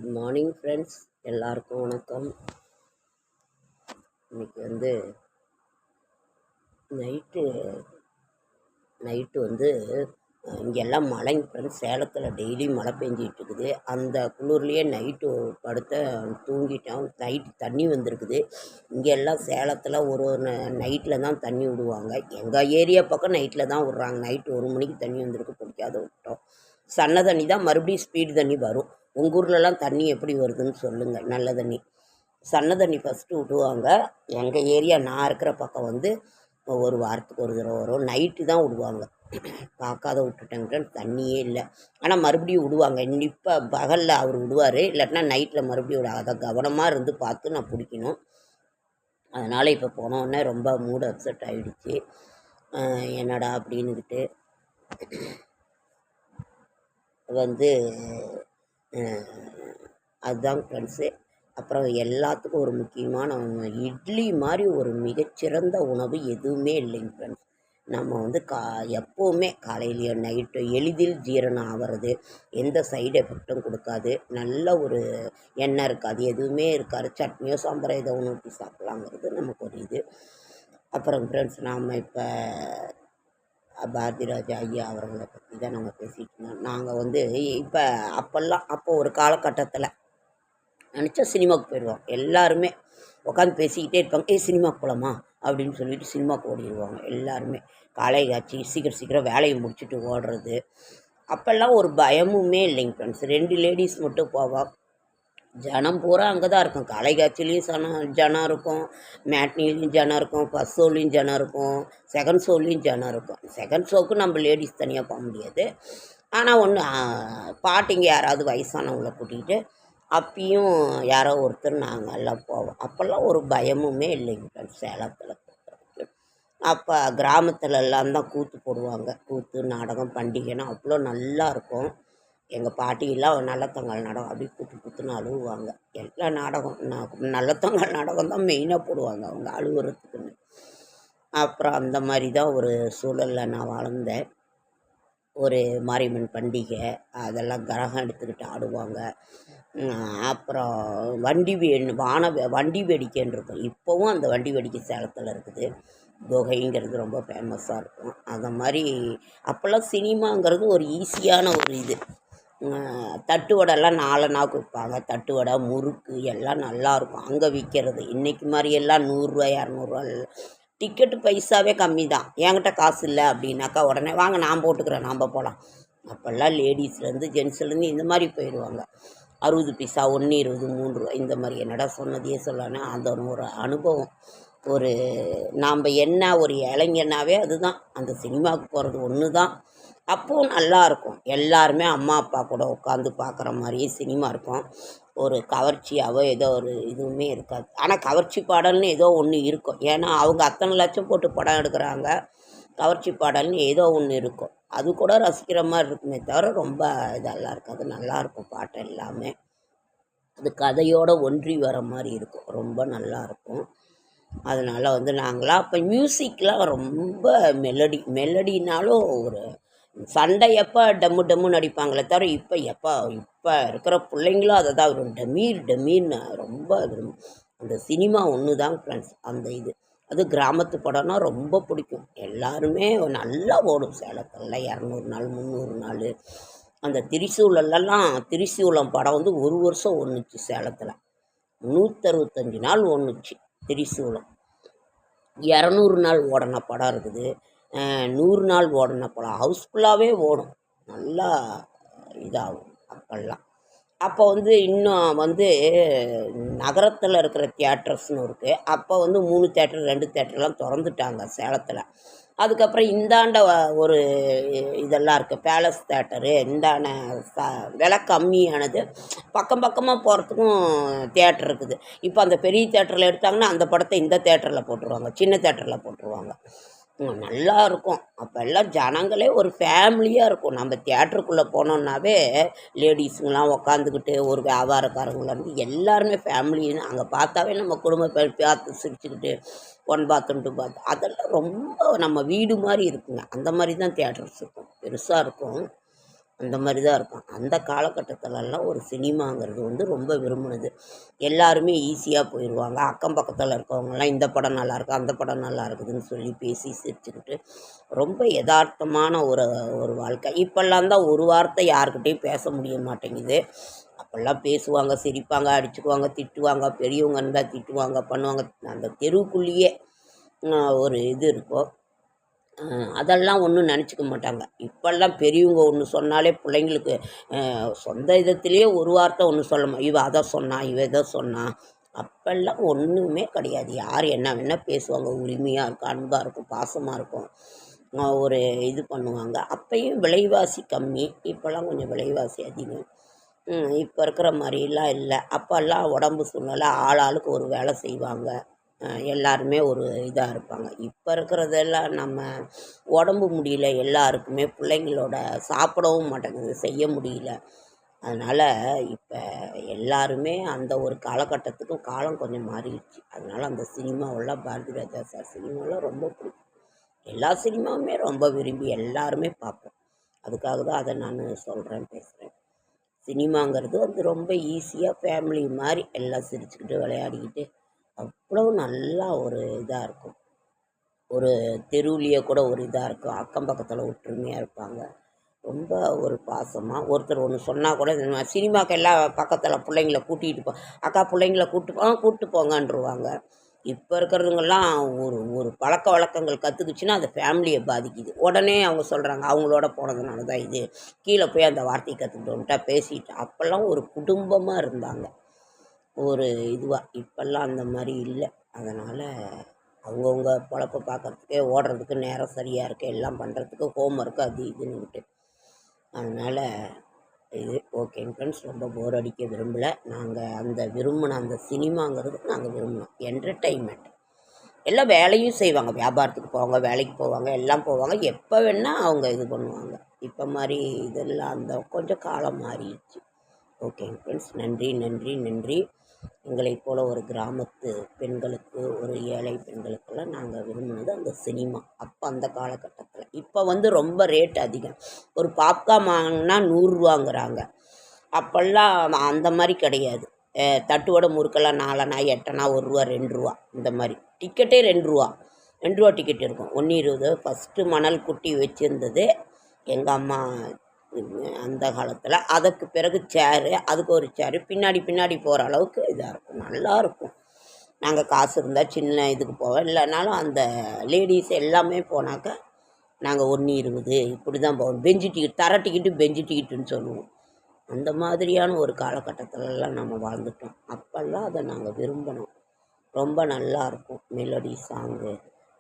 Good morning friends, எல்லாருக்கும் வணக்கம். இன்னைக்கு நைட்டு நைட்டு இங்கெல்லாம் மழைங்க ஃப்ரெண்ட்ஸ். சேலத்தில் டெய்லி மழை பெஞ்சிட்டு இருக்குது. அந்த குளிர்லேயே நைட்டு படுத்த தூங்கிட்டோம். நைட்டு தண்ணி வந்திருக்குது. இங்கெல்லாம் சேலத்தில் ஒரு நைட்டில் தான் தண்ணி விடுவாங்க. எங்கள் ஏரியா பக்கம் நைட்டில் தான் விட்றாங்க. நைட்டு 1 மணிக்கு தண்ணி வந்திருக்கு, பிடிக்காத விட்டோம். சன்ன தண்ணி தான் மறுபடியும் ஸ்பீடு தண்ணி வரும். உங்கள் ஊர்லலாம் தண்ணி எப்படி வருதுன்னு சொல்லுங்கள். நல்ல தண்ணி, சன்ன தண்ணி ஃபஸ்ட்டு விடுவாங்க. எங்கள் ஏரியா நான் இருக்கிற பக்கம் ஒரு வாரத்துக்கு ஒரு தடவை வரும். நைட்டு தான் விடுவாங்க. பார்க்காத விட்டுட்டேங்க, தண்ணியே இல்லை. ஆனால் மறுபடியும் விடுவாங்க. இப்போ பகலில் அவர் விடுவார், இல்லாட்டினா நைட்டில் மறுபடியும் விட. அதை கவனமாக இருந்து பார்த்து நான் பிடிக்கணும். அதனால் இப்போ போனோடனே ரொம்ப மூடு அப்செட் ஆகிடுச்சு. என்னடா அப்படின்னுக்கிட்டு அதுதான் ஃப்ரெண்ட்ஸு. அப்புறம் எல்லாத்துக்கும் ஒரு முக்கியமான இட்லி மாதிரி ஒரு மிகச்சிறந்த உணவு எதுவுமே இல்லைங்க ஃப்ரெண்ட்ஸ். நம்ம எப்போவுமே காலையிலையோ நைட்டோ எளிதில் ஜீரணம் ஆகிறது, எந்த சைடு எஃபெக்டும் கொடுக்காது, நல்ல ஒரு எண்ணெய் இருக்காது, எதுவுமே இருக்காது. சட்னியோ சாம்பாரோ ஏதோ ஒன்று ஊற்றி சாப்பிட்லாங்கிறது நமக்கு ஒரு இது. அப்புறம் ஃப்ரெண்ட்ஸ், நாம் இப்போ பாரதிராஜா ஐயா அவர்களை பற்றி தான் நம்ம பேசிகிட்டு இருந்தோம். நாங்கள் இப்போ அப்போ ஒரு காலகட்டத்தில் நினச்சா சினிமாவுக்கு போயிடுவோம். எல்லாருமே உட்காந்து பேசிக்கிட்டே இருப்பாங்க. சினிமாவுக்கு போகலாமா அப்படின்னு சொல்லிட்டு சினிமாவுக்கு ஓடிடுவாங்க எல்லாருமே. காலை காய்ச்சி சீக்கிரம் வேலையை முடிச்சுட்டு ஓடுறது. அப்போல்லாம் ஒரு பயமுமே இல்லைங்க ஃப்ரெண்ட்ஸ். 2 லேடிஸ் மட்டும் போவோம். ஜனம் பூரா அங்கே தான் இருக்கும். காலை காட்சிலையும் ஜனம் இருக்கும், மேட்னிலையும் ஜனம் இருக்கும், ஃபஸ்ட் ஷோலையும் ஜனம் இருக்கும், செகண்ட் ஷோலையும் ஜனம் இருக்கும். செகண்ட் ஷோவுக்கு நம்ம லேடிஸ் தனியாக போக முடியாது. ஆனால் பாட்டிங்க யாராவது வயசானவங்களை கூட்டிகிட்டு அப்பயும் யாரோ ஒருத்தர் நாங்கள் எல்லாம் போவோம். அப்போல்லாம் ஒரு பயமுமே இல்லைங்க ஃப்ரெண்ட்ஸ் சேலத்தில். அப்போ கிராமத்துலலாம் தான் கூத்து போடுவாங்க. கூத்து, நாடகம், பண்டிகைன்னா அவ்வளோ நல்லா இருக்கும். எங்கள் பாட்டியெல்லாம் நல்லத்தங்கால் நாடகம் அப்படி கூத்துன்னு அழுவாங்க. எல்லா நாடகம் நல்லத்தங்கால் நாடகம் தான் மெயினாக போடுவாங்க அவங்க அழுகுறதுக்குன்னு. அப்புறம் அந்த மாதிரி தான் ஒரு சூழலில் நான் வளர்ந்தேன். ஒரு மாரியம்மன் பண்டிகை அதெல்லாம் கரகம் எடுத்துக்கிட்டு ஆடுவாங்க. அப்புறம் வண்டி வேடிக்கைன்னு இருக்கும். இப்போவும் அந்த வண்டி வேடிக்கை சேலத்தில் இருக்குது. குகைங்கிறது ரொம்ப ஃபேமஸாக இருக்கும். அந்த மாதிரி அப்போல்லாம் சினிமாங்கிறது ஒரு ஈஸியான ஒரு இது. தட்டு வடைலாம் 4 நாக்கு விற்பாங்க. தட்டு வடை, முறுக்கு எல்லாம் நல்லாயிருக்கும் அங்கே விற்கிறது. இன்றைக்கி மாதிரி எல்லாம் 100 200 டிக்கெட்டு பைசாவே கம்மி தான். என்கிட்ட காசு இல்லை அப்படின்னாக்கா உடனே வாங்க நான் போட்டுக்கிறேன், நாம் போகலாம். அப்போல்லாம் லேடிஸ்லேருந்து ஜென்ஸ்லேருந்து இந்த மாதிரி போயிடுவாங்க. 60 பைசா, 1 20 3 இந்த மாதிரி. என்னடா சொன்னதையே சொல்லானே, அந்த ஒரு அனுபவம். நாம் என்ன ஒரு இளைஞனாவே அதுதான். அந்த சினிமாவுக்கு போகிறது ஒன்று தான். அப்போவும் நல்லாயிருக்கும். எல்லாருமே அம்மா அப்பா கூட உட்காந்து பார்க்குற மாதிரியே சினிமா இருக்கும். ஒரு கவர்ச்சியாவோ ஏதோ ஒரு இதுவுமே இருக்காது. ஆனால் கவர்ச்சி பாடல்னு ஏதோ ஒன்று இருக்கும். ஏன்னா அவங்க அத்தனை லட்சம் போட்டு படம் எடுக்கிறாங்க. கவர்ச்சி பாடல்னு ஏதோ ஒன்று இருக்கும். அது கூட ரசிக்கிற மாதிரி இருக்குமே தவிர ரொம்ப இதெல்லாம் இருக்காது. நல்லாயிருக்கும் பாட்டு எல்லாமே. அது கதையோடு ஒன்றி வர மாதிரி இருக்கும். ரொம்ப நல்லாயிருக்கும். அதனால் நாங்களாம் அப்போ மியூசிக்லாம் ரொம்ப மெலடினாலும் ஒரு சண்டையப்போ டம்முன்னு அடிப்பாங்களே தவிர இப்போ இருக்கிற பிள்ளைங்களும் அதை தான் வரும். டமீர்னு ரொம்ப அந்த சினிமா ஒன்று தான் ஃப்ரெண்ட்ஸ். அந்த இது அது கிராமத்து படம்னா ரொம்ப பிடிக்கும். எல்லாருமே நல்லா ஓடும் சேலத்தில். 200 நாள் 300 நாள். அந்த திரிசூலம் படம் 1 வருஷம் ஓடுனுச்சு சேலத்தில். 365 நாள் ஓடுனுச்சு திரிசூலம். 200 நாள் ஓடின படம் இருக்குது, 100 நாள் ஓடின படம். ஹவுஸ்ஃபுல்லாகவே ஓடும், நல்லா இதாகும் அப்போல்லாம். அப்போ இன்னும் நகரத்தில் இருக்கிற தியேட்டர்ஸ்னு இருக்குது. அப்போ 3 தேட்டர் 2 தேட்டர்லாம் திறந்துட்டாங்க சேலத்தில். அதுக்கப்புறம் இந்தாண்ட ஒரு இதெல்லாம் இருக்குது, பேலஸ் தேட்டரு. இந்தாண்ட விலை கம்மியானது பக்கமாக போகிறதுக்கும் தேட்டர் இருக்குது. இப்போ அந்த பெரிய தேட்டரில் எடுத்தாங்கன்னா அந்த படத்தை இந்த தேட்டரில் போட்டுருவாங்க, சின்ன தேட்டரில் போட்டுருவாங்க. நல்லா இருக்கும். அப்போல்லாம் ஜனங்களே ஒரு ஃபேமிலியாக இருக்கும். நம்ம தியேட்டருக்குள்ளே போனோன்னாவே லேடிஸுங்கெலாம் உக்காந்துக்கிட்டு, ஒரு வியாபாரக்காரங்களாருந்து எல்லாருமே ஃபேமிலின்னு அங்கே பார்த்தாவே நம்ம குடும்ப பார்த்து சிரிச்சுக்கிட்டு 1 பாத்ரூம் 2 பாத்ரூம் அதெல்லாம் ரொம்ப நம்ம வீடு மாதிரி இருக்குங்க. அந்த மாதிரி தான் தியேட்டர்ஸ் இருக்கும், பெருசாக இருக்கும். அந்த மாதிரி தான் இருக்கும். அந்த காலகட்டத்திலலாம் ஒரு சினிமாங்கிறது வந்து ரொம்ப விரும்பினது. எல்லாருமே ஈஸியாக போயிடுவாங்க. அக்கம் பக்கத்தில் இருக்கவங்கலாம் இந்த படம் நல்லாயிருக்கு, அந்த படம் நல்லா இருக்குதுன்னு சொல்லி பேசி சிரிச்சுக்கிட்டு ரொம்ப எதார்த்தமான ஒரு ஒரு வாழ்க்கை. இப்போல்லாம் தான் ஒரு வார்த்தை யாருக்கிட்டையும் பேச முடிய மாட்டேங்குது. அப்போல்லாம் பேசுவாங்க, சிரிப்பாங்க, அடிச்சுக்குவாங்க, திட்டுவாங்க, பெரியவங்க இருந்தால் திட்டுவாங்க, பண்ணுவாங்க. அந்த தெருவுக்குள்ளேயே ஒரு இது இருக்கும். அதெல்லாம் ஒன்றும் நினச்சிக்க மாட்டாங்க. இப்போல்லாம் பெரியவங்க ஒன்று சொன்னாலே பிள்ளைங்களுக்கு சொந்த இதத்திலேயே ஒரு வார்த்தை ஒன்று இவ அதை சொன்னா, இவ இதை சொன்னா. அப்போல்லாம் ஒன்றுமே கிடையாது. யார் என்ன வேணால் பேசுவாங்க. உரிமையாக இருக்கும், அன்பாக இருக்கும், பாசமாக இருக்கும். ஒரு இது பண்ணுவாங்க. அப்பயும் விலைவாசி கம்மி. இப்போல்லாம் கொஞ்சம் விலைவாசி அதிகம். இப்போ இருக்கிற மாதிரிலாம் இல்லை. அப்போல்லாம் உடம்பு சூழ்நிலை ஆளாளுக்கு ஒரு வேலை செய்வாங்க. எல்லாருமே ஒரு இதாக இருப்பாங்க. இப்போ இருக்கிறதெல்லாம் நம்ம உடம்பு முடியல எல்லாருக்குமே. பிள்ளைங்களோட சாப்பிடவும் மாட்டேங்குது, செய்ய முடியல. அதனால் இப்போ எல்லாருமே அந்த ஒரு காலகட்டத்துக்கு காலம் கொஞ்சம் மாறிடுச்சு. அதனால் அந்த சினிமாவெல்லாம் பாரதி ராஜா சார் சினிமாவெல்லாம் ரொம்ப பிடிக்கும். எல்லா சினிமாவுமே ரொம்ப விரும்பி எல்லாருமே பார்ப்போம். அதுக்காக தான் அதை நான் சொல்கிறேன், பேசுகிறேன். சினிமாங்கிறது வந்து ரொம்ப ஈஸியாக ஃபேமிலி மாதிரி எல்லாம் சிரிச்சுக்கிட்டு விளையாடிக்கிட்டு அவ்வளோ நல்லா ஒரு இதாக இருக்கும். ஒரு தெருவுலேயே கூட ஒரு இதாக இருக்கும். அக்கம் பக்கத்தில் ஒற்றுமையாக இருப்பாங்க. ரொம்ப ஒரு பாசமாக ஒருத்தர் ஒன்று சொன்னால் கூட சினிமாவுக்கு எல்லாம் பக்கத்தில் பிள்ளைங்கள கூட்டிகிட்டு அக்கா பிள்ளைங்கள கூப்பிட்டு போங்கன்றுவாங்க. இப்போ இருக்கிறதுங்கெல்லாம் ஒரு ஒரு பழக்க வழக்கங்கள் கற்றுக்குச்சின்னா அது ஃபேமிலியை பாதிக்குது. உடனே அவங்க சொல்கிறாங்க அவங்களோட போனதுனால தான் இது, கீழே போய் அந்த வார்த்தையை கற்றுக்கிட்டு வந்துட்டா பேசிட்டு. அப்போல்லாம் ஒரு குடும்பமாக இருந்தாங்க, ஒரு இதுவாக. இப்போல்லாம் அந்த மாதிரி இல்லை. அதனால் அவங்கவுங்க பொழப்ப பார்க்குறதுக்கே ஓடுறதுக்கு நேரம் சரியாக இருக்குது. எல்லாம் பண்ணுறதுக்கு ஹோம் ஒர்க்கு அது இதுன்னுட்டு. அதனால் இது ஓகேங்க ஃப்ரெண்ட்ஸ். ரொம்ப போர் அடிக்க விரும்பலை. நாங்கள் அந்த விரும்பின அந்த சினிமாங்கிறது நாங்கள் விரும்பினோம். என்டர்டெயின்மெண்ட். எல்லாம் வேலையும் செய்வாங்க. வியாபாரத்துக்கு போவாங்க, வேலைக்கு போவாங்க, எல்லாம் போவாங்க. எப்போ வேணால் அவங்க இது பண்ணுவாங்க. இப்போ மாதிரி இதெல்லாம் அந்த கொஞ்சம் காலம் மாறிடுச்சு. ஓகேங்க ஃப்ரெண்ட்ஸ். நன்றி நன்றி நன்றி. எங்களைப் போல் ஒரு கிராமத்து பெண்களுக்கு, ஒரு ஏழை பெண்களுக்கெல்லாம் நாங்கள் விரும்பினது அந்த சினிமா. அப்போ அந்த காலகட்டத்தில். இப்போ வந்து ரொம்ப ரேட் அதிகம். ஒரு பாப்கார்ன் வாங்கினா 100 ரூபாங்கிறாங்க. அப்போல்லாம் அந்த மாதிரி கிடையாது. தட்டுவடை முறுக்கெல்லாம் 4 அணா 8 அணா 1 ரூபா 2 ரூபா இந்த மாதிரி. டிக்கெட்டே 2 ரூபா 2 ரூபா டிக்கெட் இருக்கும். 1.20. ஃபஸ்ட்டு மணல் குட்டி வச்சுருந்தது எங்கள் அம்மா அந்த காலத்தில். அதுக்கு பிறகு சேரு, அதுக்கு ஒரு சேரு, பின்னாடி போகிற அளவுக்கு இதாக இருக்கும், நல்லாயிருக்கும். நாங்கள் காசு இருந்தால் சின்ன இதுக்கு போவோம். இல்லைனாலும் அந்த லேடிஸ் எல்லாமே போனாக்கா நாங்கள் 1.20 இப்படி தான் போவோம். பெஞ்சு டிக்கெட், தர டிக்கெட்டு பெஞ்சு டிக்கெட்டுன்னு சொல்லுவோம். அந்த மாதிரியான ஒரு காலகட்டத்திலலாம் நம்ம வாழ்ந்துட்டோம். அப்போல்லாம் அதை நாங்கள் விரும்பினோம். ரொம்ப நல்லாயிருக்கும். மெலடி சாங்கு,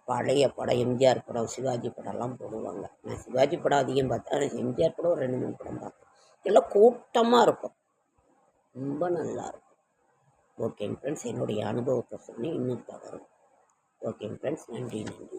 பழைய படம், எம்ஜிஆர் படம், சிவாஜி படம்லாம் போடுவாங்க. நான் சிவாஜி படம் அதிகம் பார்த்தேன். ஆனால் எம்ஜிஆர் படம் ஒரு 2 3 படம் பார்த்தேன். எல்லாம் கூட்டமாக இருக்கும், ரொம்ப நல்லாயிருக்கும். ஓகேங்க ஃப்ரெண்ட்ஸ். என்னுடைய அனுபவத்தை சொன்னேன். இன்னும் தொடரும். ஓகேங்க ஃப்ரெண்ட்ஸ். நன்றி நன்றி.